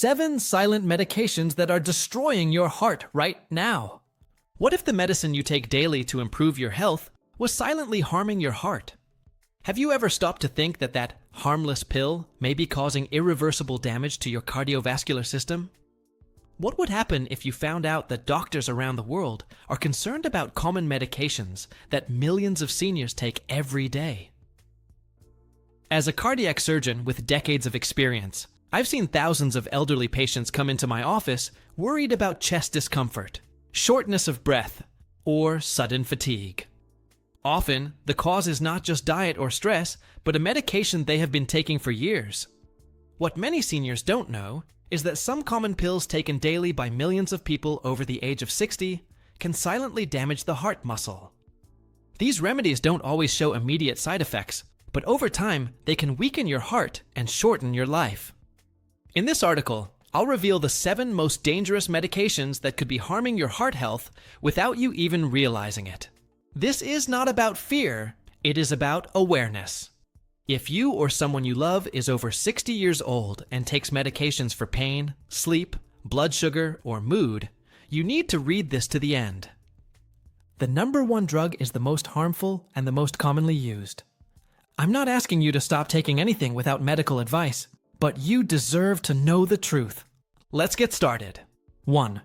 7 silent medications that are destroying your heart right now. What if the medicine you take daily to improve your health was silently harming your heart? Have you ever stopped to think that that harmless pill may be causing irreversible damage to your cardiovascular system? What would happen if you found out that doctors around the world are concerned about common medications that millions of seniors take every day? As a cardiac surgeon with decades of experience, I've seen thousands of elderly patients come into my office worried about chest discomfort, shortness of breath, or sudden fatigue. Often, the cause is not just diet or stress, but a medication they have been taking for years. What many seniors don't know is that some common pills taken daily by millions of people over the age of 60 can silently damage the heart muscle. These remedies don't always show immediate side effects, but over time, they can weaken your heart and shorten your life. In this article, I'll reveal the 7 most dangerous medications that could be harming your heart health without you even realizing it. This is not about fear, it is about awareness. If you or someone you love is over 60 years old and takes medications for pain, sleep, blood sugar, or mood, you need to read this to the end. The number 1 drug is the most harmful and the most commonly used. I'm not asking you to stop taking anything without medical advice, but you deserve to know the truth. Let's get started. 1.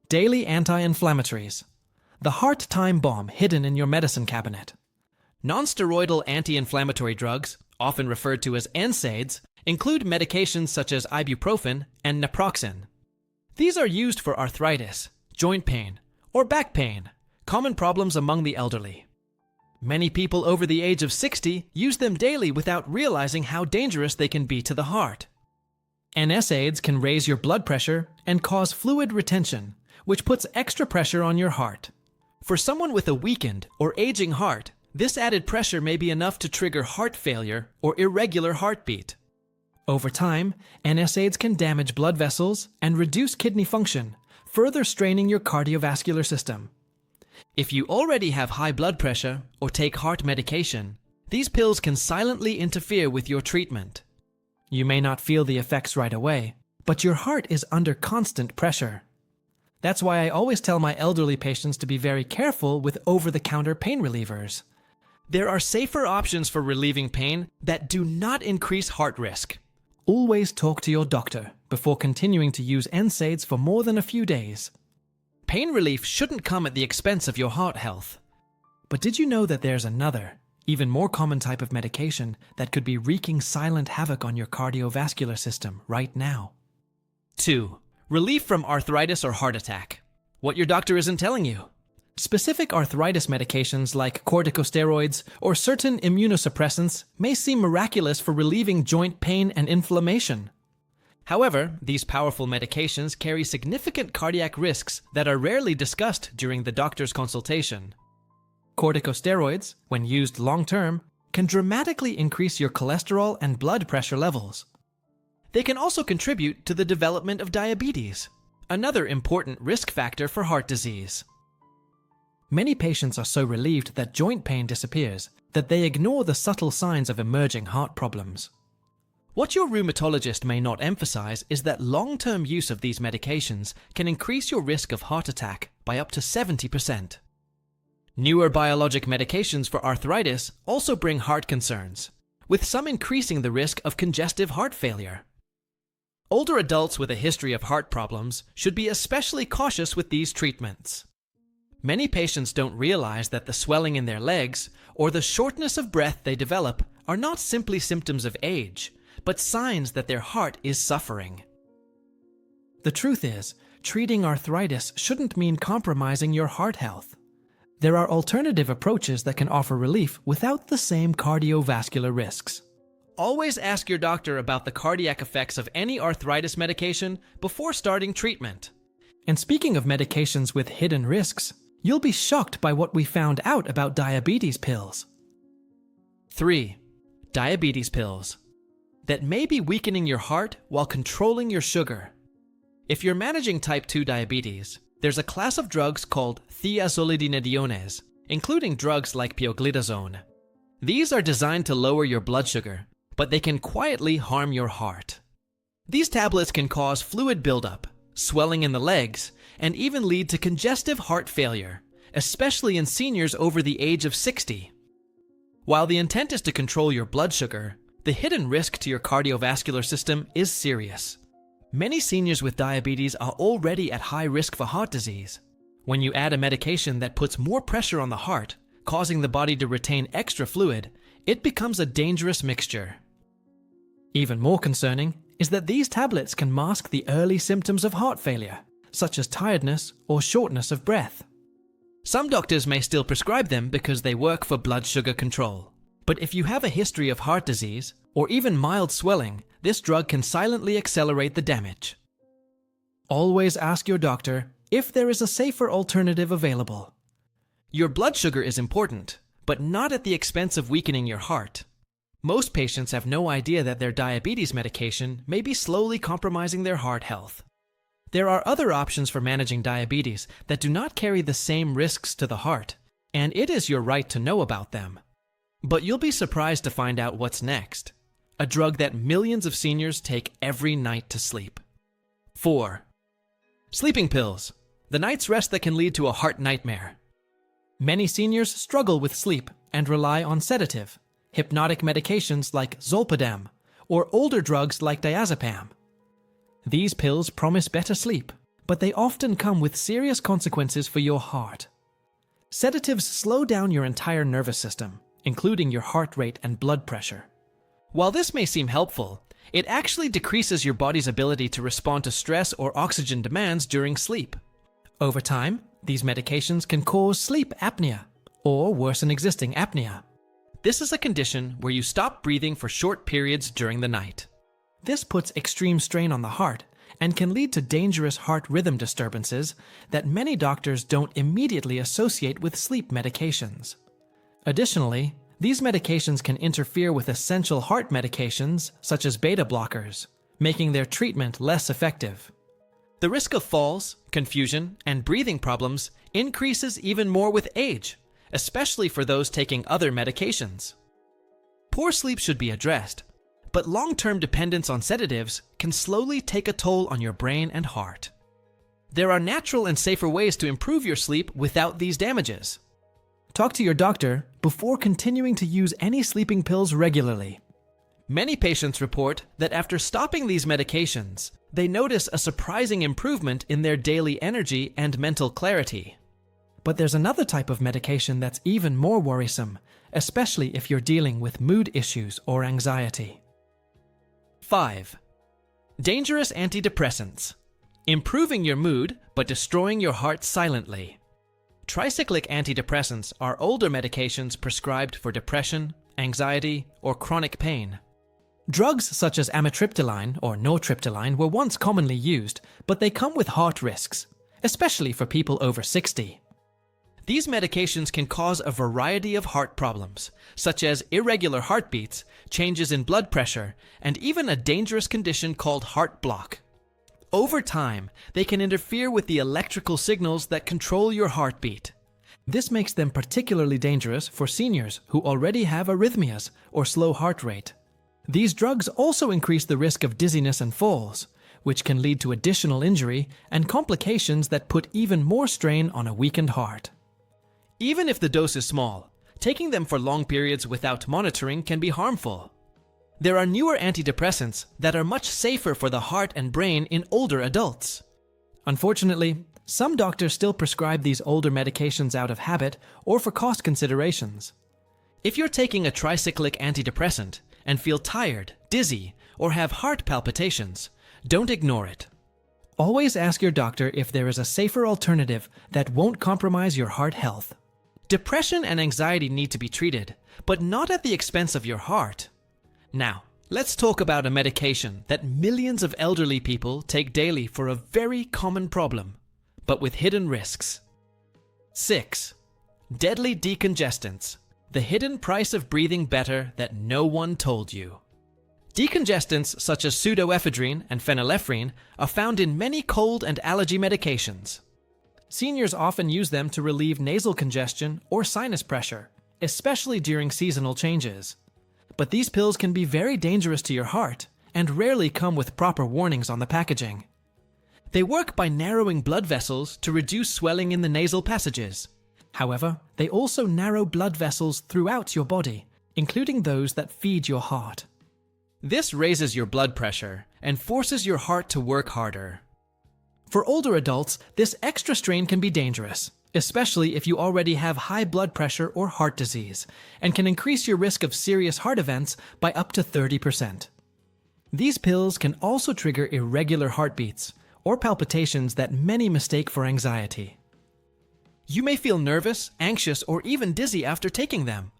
Daily anti-inflammatories. The heart time bomb hidden in your medicine cabinet. Non-steroidal anti-inflammatory drugs, often referred to as NSAIDs, include medications such as ibuprofen and naproxen. These are used for arthritis, joint pain, or back pain, common problems among the elderly. Many people over the age of 60 use them daily without realizing how dangerous they can be to the heart. NSAIDs can raise your blood pressure and cause fluid retention, which puts extra pressure on your heart. For someone with a weakened or aging heart, this added pressure may be enough to trigger heart failure or irregular heartbeat. Over time, NSAIDs can damage blood vessels and reduce kidney function, further straining your cardiovascular system. If you already have high blood pressure or take heart medication, these pills can silently interfere with your treatment. You may not feel the effects right away, but your heart is under constant pressure. That's why I always tell my elderly patients to be very careful with over-the-counter pain relievers. There are safer options for relieving pain that do not increase heart risk. Always talk to your doctor before continuing to use NSAIDs for more than a few days. Pain relief shouldn't come at the expense of your heart health. But did you know that there's another, even more common type of medication that could be wreaking silent havoc on your cardiovascular system right now? 2. Relief from arthritis or heart attack. What your doctor isn't telling you. Specific arthritis medications like corticosteroids or certain immunosuppressants may seem miraculous for relieving joint pain and inflammation. However, these powerful medications carry significant cardiac risks that are rarely discussed during the doctor's consultation. Corticosteroids, when used long-term, can dramatically increase your cholesterol and blood pressure levels. They can also contribute to the development of diabetes, another important risk factor for heart disease. Many patients are so relieved that joint pain disappears that they ignore the subtle signs of emerging heart problems. What your rheumatologist may not emphasize is that long-term use of these medications can increase your risk of heart attack by up to 70%. Newer biologic medications for arthritis also bring heart concerns, with some increasing the risk of congestive heart failure. Older adults with a history of heart problems should be especially cautious with these treatments. Many patients don't realize that the swelling in their legs or the shortness of breath they develop are not simply symptoms of age, but signs that their heart is suffering. The truth is, treating arthritis shouldn't mean compromising your heart health. There are alternative approaches that can offer relief without the same cardiovascular risks. Always ask your doctor about the cardiac effects of any arthritis medication before starting treatment. And speaking of medications with hidden risks, you'll be shocked by what we found out about diabetes pills. 3. Diabetes pills that may be weakening your heart while controlling your sugar. If you're managing type 2 diabetes, there's a class of drugs called thiazolidinediones, including drugs like pioglitazone. These are designed to lower your blood sugar, but they can quietly harm your heart. These tablets can cause fluid buildup, swelling in the legs, and even lead to congestive heart failure, especially in seniors over the age of 60. While the intent is to control your blood sugar, the hidden risk to your cardiovascular system is serious. Many seniors with diabetes are already at high risk for heart disease. When you add a medication that puts more pressure on the heart, causing the body to retain extra fluid, it becomes a dangerous mixture. Even more concerning is that these tablets can mask the early symptoms of heart failure, such as tiredness or shortness of breath. Some doctors may still prescribe them because they work for blood sugar control. But if you have a history of heart disease, or even mild swelling, this drug can silently accelerate the damage. Always ask your doctor if there is a safer alternative available. Your blood sugar is important, but not at the expense of weakening your heart. Most patients have no idea that their diabetes medication may be slowly compromising their heart health. There are other options for managing diabetes that do not carry the same risks to the heart, and it is your right to know about them. But you'll be surprised to find out what's next. A drug that millions of seniors take every night to sleep. 4. Sleeping pills. The night's rest that can lead to a heart nightmare. Many seniors struggle with sleep and rely on sedative, hypnotic medications like zolpidem, or older drugs like diazepam. These pills promise better sleep, but they often come with serious consequences for your heart. Sedatives slow down your entire nervous system, including your heart rate and blood pressure. While this may seem helpful, it actually decreases your body's ability to respond to stress or oxygen demands during sleep. Over time, these medications can cause sleep apnea, or worsen existing apnea. This is a condition where you stop breathing for short periods during the night. This puts extreme strain on the heart and can lead to dangerous heart rhythm disturbances that many doctors don't immediately associate with sleep medications. Additionally, these medications can interfere with essential heart medications such as beta blockers, making their treatment less effective. The risk of falls, confusion, and breathing problems increases even more with age, especially for those taking other medications. Poor sleep should be addressed, but long-term dependence on sedatives can slowly take a toll on your brain and heart. There are natural and safer ways to improve your sleep without these damages. Talk to your doctor before continuing to use any sleeping pills regularly. Many patients report that after stopping these medications, they notice a surprising improvement in their daily energy and mental clarity. But there's another type of medication that's even more worrisome, especially if you're dealing with mood issues or anxiety. 5. Dangerous antidepressants. Improving your mood, but destroying your heart silently. Tricyclic antidepressants are older medications prescribed for depression, anxiety, or chronic pain. Drugs such as amitriptyline or nortriptyline were once commonly used, but they come with heart risks, especially for people over 60. These medications can cause a variety of heart problems, such as irregular heartbeats, changes in blood pressure, and even a dangerous condition called heart block. Over time, they can interfere with the electrical signals that control your heartbeat. This makes them particularly dangerous for seniors who already have arrhythmias or slow heart rate. These drugs also increase the risk of dizziness and falls, which can lead to additional injury and complications that put even more strain on a weakened heart. Even if the dose is small, taking them for long periods without monitoring can be harmful. There are newer antidepressants that are much safer for the heart and brain in older adults. Unfortunately, some doctors still prescribe these older medications out of habit or for cost considerations. If you're taking a tricyclic antidepressant and feel tired, dizzy, or have heart palpitations, don't ignore it. Always ask your doctor if there is a safer alternative that won't compromise your heart health. Depression and anxiety need to be treated, but not at the expense of your heart. Now, let's talk about a medication that millions of elderly people take daily for a very common problem, but with hidden risks. 6. Deadly decongestants. The hidden price of breathing better that no one told you. Decongestants such as pseudoephedrine and phenylephrine are found in many cold and allergy medications. Seniors often use them to relieve nasal congestion or sinus pressure, especially during seasonal changes. But these pills can be very dangerous to your heart and rarely come with proper warnings on the packaging. They work by narrowing blood vessels to reduce swelling in the nasal passages. However, they also narrow blood vessels throughout your body, including those that feed your heart. This raises your blood pressure and forces your heart to work harder. For older adults, this extra strain can be dangerous, especially if you already have high blood pressure or heart disease, and can increase your risk of serious heart events by up to 30%. These pills can also trigger irregular heartbeats or palpitations that many mistake for anxiety. You may feel nervous, anxious, or even dizzy after taking them.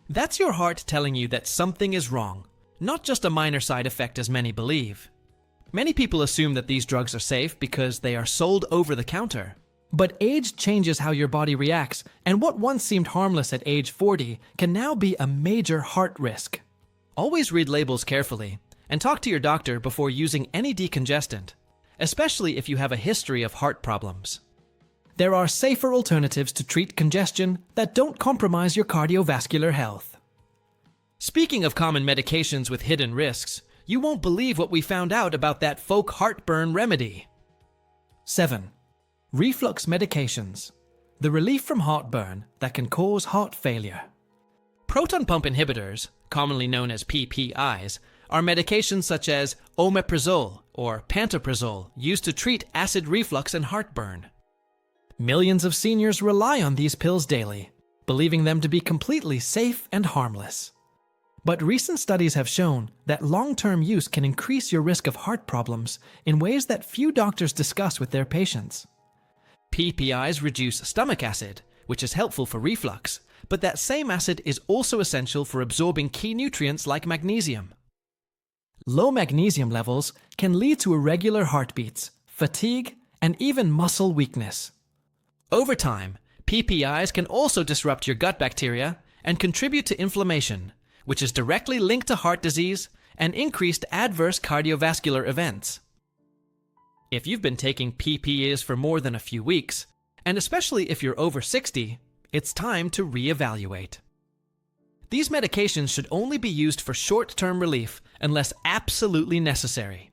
That's your heart telling you that something is wrong, not just a minor side effect as many believe. Many people assume that these drugs are safe because they are sold over the counter. But age changes how your body reacts, and what once seemed harmless at age 40 can now be a major heart risk. Always read labels carefully and talk to your doctor before using any decongestant, especially if you have a history of heart problems. There are safer alternatives to treat congestion that don't compromise your cardiovascular health. Speaking of common medications with hidden risks, you won't believe what we found out about that folk heartburn remedy. 7. Reflux medications. The relief from heartburn that can cause heart failure. Proton pump inhibitors, commonly known as PPIs, are medications such as omeprazole or pantoprazole used to treat acid reflux and heartburn. Millions of seniors rely on these pills daily, believing them to be completely safe and harmless. But recent studies have shown that long-term use can increase your risk of heart problems in ways that few doctors discuss with their patients. PPIs reduce stomach acid, which is helpful for reflux, but that same acid is also essential for absorbing key nutrients like magnesium. Low magnesium levels can lead to irregular heartbeats, fatigue, and even muscle weakness. Over time, PPIs can also disrupt your gut bacteria and contribute to inflammation, which is directly linked to heart disease and increased adverse cardiovascular events. If you've been taking PPIs for more than a few weeks, and especially if you're over 60, it's time to reevaluate. These medications should only be used for short-term relief unless absolutely necessary.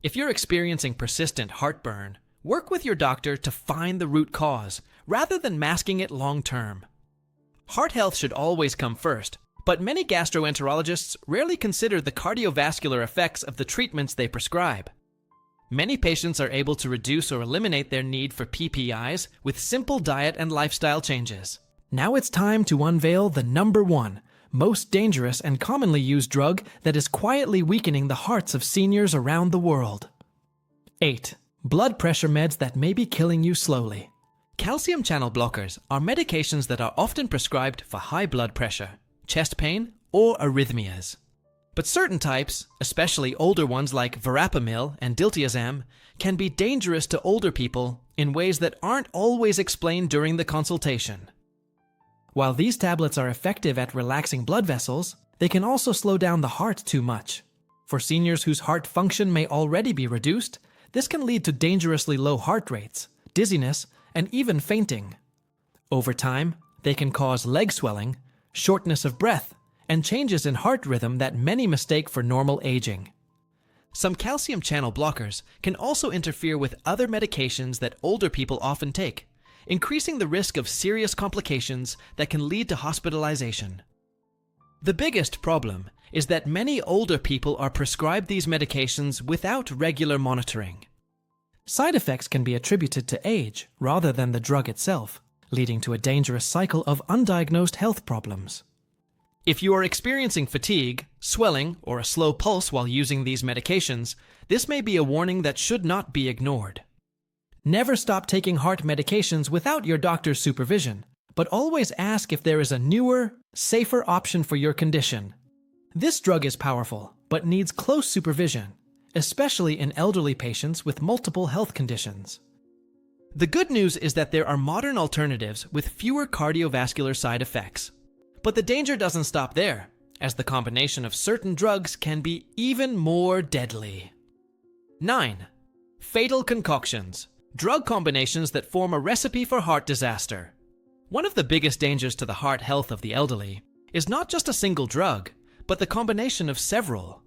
If you're experiencing persistent heartburn, work with your doctor to find the root cause, rather than masking it long-term. Heart health should always come first, but many gastroenterologists rarely consider the cardiovascular effects of the treatments they prescribe. Many patients are able to reduce or eliminate their need for PPIs with simple diet and lifestyle changes. Now it's time to unveil the number 1 most dangerous and commonly used drug that is quietly weakening the hearts of seniors around the world. 8. Blood pressure meds that may be killing you slowly. Calcium channel blockers are medications that are often prescribed for high blood pressure, chest pain, or arrhythmias. But certain types, especially older ones like verapamil and diltiazem, can be dangerous to older people in ways that aren't always explained during the consultation. While these tablets are effective at relaxing blood vessels, they can also slow down the heart too much. For seniors whose heart function may already be reduced, this can lead to dangerously low heart rates, dizziness, and even fainting. Over time, they can cause leg swelling, shortness of breath, and changes in heart rhythm that many mistake for normal aging. Some calcium channel blockers can also interfere with other medications that older people often take, increasing the risk of serious complications that can lead to hospitalization. The biggest problem is that many older people are prescribed these medications without regular monitoring. Side effects can be attributed to age rather than the drug itself, leading to a dangerous cycle of undiagnosed health problems. If you are experiencing fatigue, swelling, or a slow pulse while using these medications, this may be a warning that should not be ignored. Never stop taking heart medications without your doctor's supervision, but always ask if there is a newer, safer option for your condition. This drug is powerful, but needs close supervision, especially in elderly patients with multiple health conditions. The good news is that there are modern alternatives with fewer cardiovascular side effects. But the danger doesn't stop there, as the combination of certain drugs can be even more deadly. 9. Fatal concoctions. Drug combinations that form a recipe for heart disaster. One of the biggest dangers to the heart health of the elderly is not just a single drug, but the combination of several.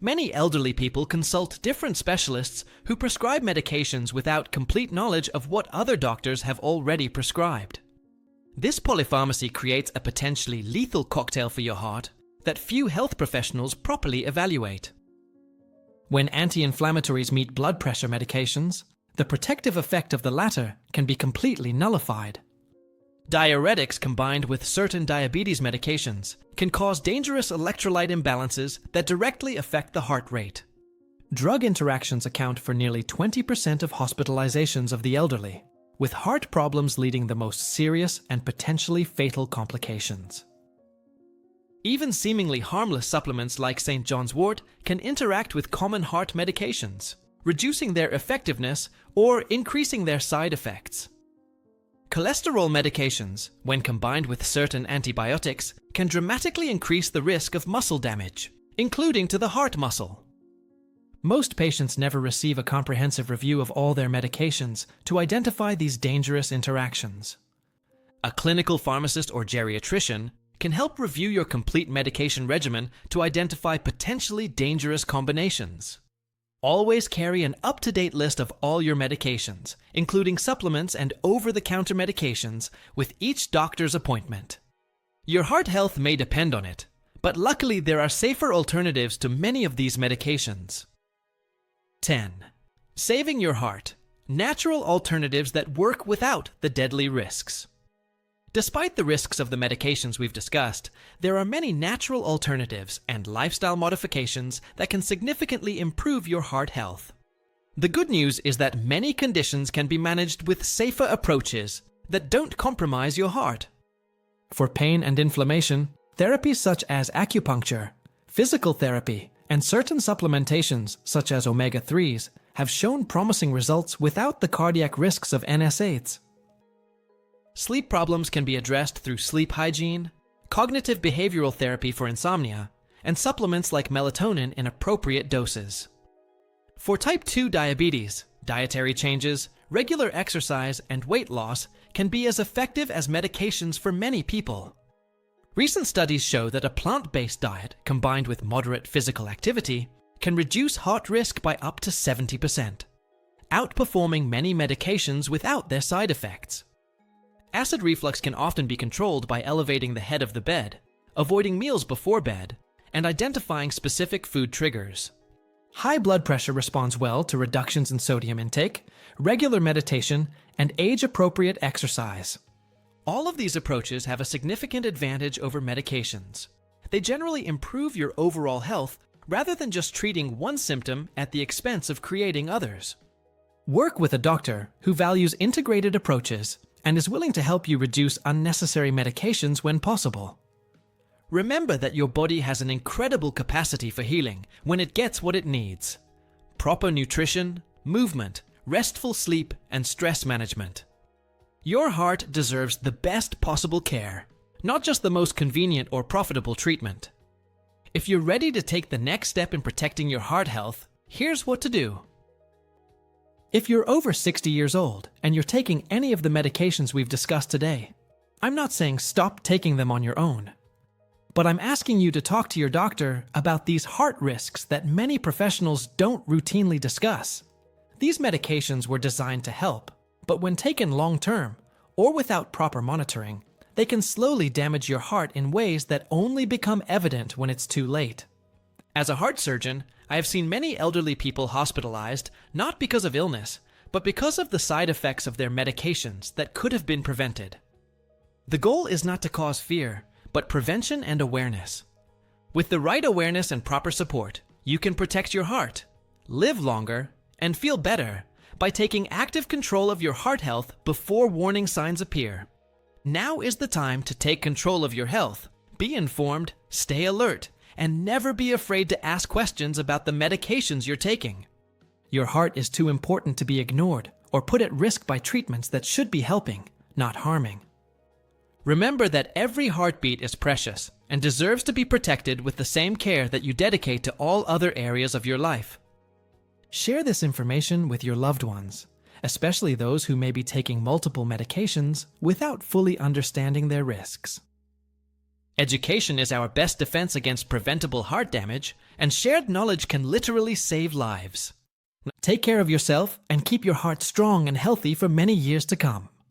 Many elderly people consult different specialists who prescribe medications without complete knowledge of what other doctors have already prescribed. This polypharmacy creates a potentially lethal cocktail for your heart that few health professionals properly evaluate. When anti-inflammatories meet blood pressure medications, the protective effect of the latter can be completely nullified. Diuretics combined with certain diabetes medications can cause dangerous electrolyte imbalances that directly affect the heart rate. Drug interactions account for nearly 20% of hospitalizations of the elderly, with heart problems leading the most serious and potentially fatal complications. Even seemingly harmless supplements like St. John's wort can interact with common heart medications, reducing their effectiveness or increasing their side effects. Cholesterol medications, when combined with certain antibiotics, can dramatically increase the risk of muscle damage, including to the heart muscle. Most patients never receive a comprehensive review of all their medications to identify these dangerous interactions. A clinical pharmacist or geriatrician can help review your complete medication regimen to identify potentially dangerous combinations. Always carry an up-to-date list of all your medications, including supplements and over-the-counter medications, with each doctor's appointment. Your heart health may depend on it, but luckily there are safer alternatives to many of these medications. 10. Saving your heart. Natural alternatives that work without the deadly risks. Despite the risks of the medications we've discussed, there are many natural alternatives and lifestyle modifications that can significantly improve your heart health. The good news is that many conditions can be managed with safer approaches that don't compromise your heart. For pain and inflammation, therapies such as acupuncture, physical therapy, and certain supplementations such as omega-3s have shown promising results without the cardiac risks of NSAIDs. Sleep problems can be addressed through sleep hygiene, cognitive behavioral therapy for insomnia, and supplements like melatonin in appropriate doses. For type 2 diabetes, dietary changes, regular exercise, and weight loss can be as effective as medications for many people. Recent studies show that a plant-based diet combined with moderate physical activity can reduce heart risk by up to 70%, outperforming many medications without their side effects. Acid reflux can often be controlled by elevating the head of the bed, avoiding meals before bed, and identifying specific food triggers. High blood pressure responds well to reductions in sodium intake, regular meditation, and age-appropriate exercise. All of these approaches have a significant advantage over medications. They generally improve your overall health rather than just treating one symptom at the expense of creating others. Work with a doctor who values integrated approaches and is willing to help you reduce unnecessary medications when possible. Remember that your body has an incredible capacity for healing when it gets what it needs: proper nutrition, movement, restful sleep, and stress management. Your heart deserves the best possible care, not just the most convenient or profitable treatment. If you're ready to take the next step in protecting your heart health, here's what to do. If you're over 60 years old and you're taking any of the medications we've discussed today, I'm not saying stop taking them on your own. But I'm asking you to talk to your doctor about these heart risks that many professionals don't routinely discuss. These medications were designed to help, but when taken long-term or without proper monitoring, they can slowly damage your heart in ways that only become evident when it's too late. As a heart surgeon, I have seen many elderly people hospitalized not because of illness, but because of the side effects of their medications that could have been prevented. The goal is not to cause fear, but prevention and awareness. With the right awareness and proper support, you can protect your heart, live longer, and feel better by taking active control of your heart health before warning signs appear. Now is the time to take control of your health, be informed, stay alert, and never be afraid to ask questions about the medications you're taking. Your heart is too important to be ignored or put at risk by treatments that should be helping, not harming. Remember that every heartbeat is precious and deserves to be protected with the same care that you dedicate to all other areas of your life. Share this information with your loved ones, especially those who may be taking multiple medications without fully understanding their risks. Education is our best defense against preventable heart damage, and shared knowledge can literally save lives. Take care of yourself and keep your heart strong and healthy for many years to come.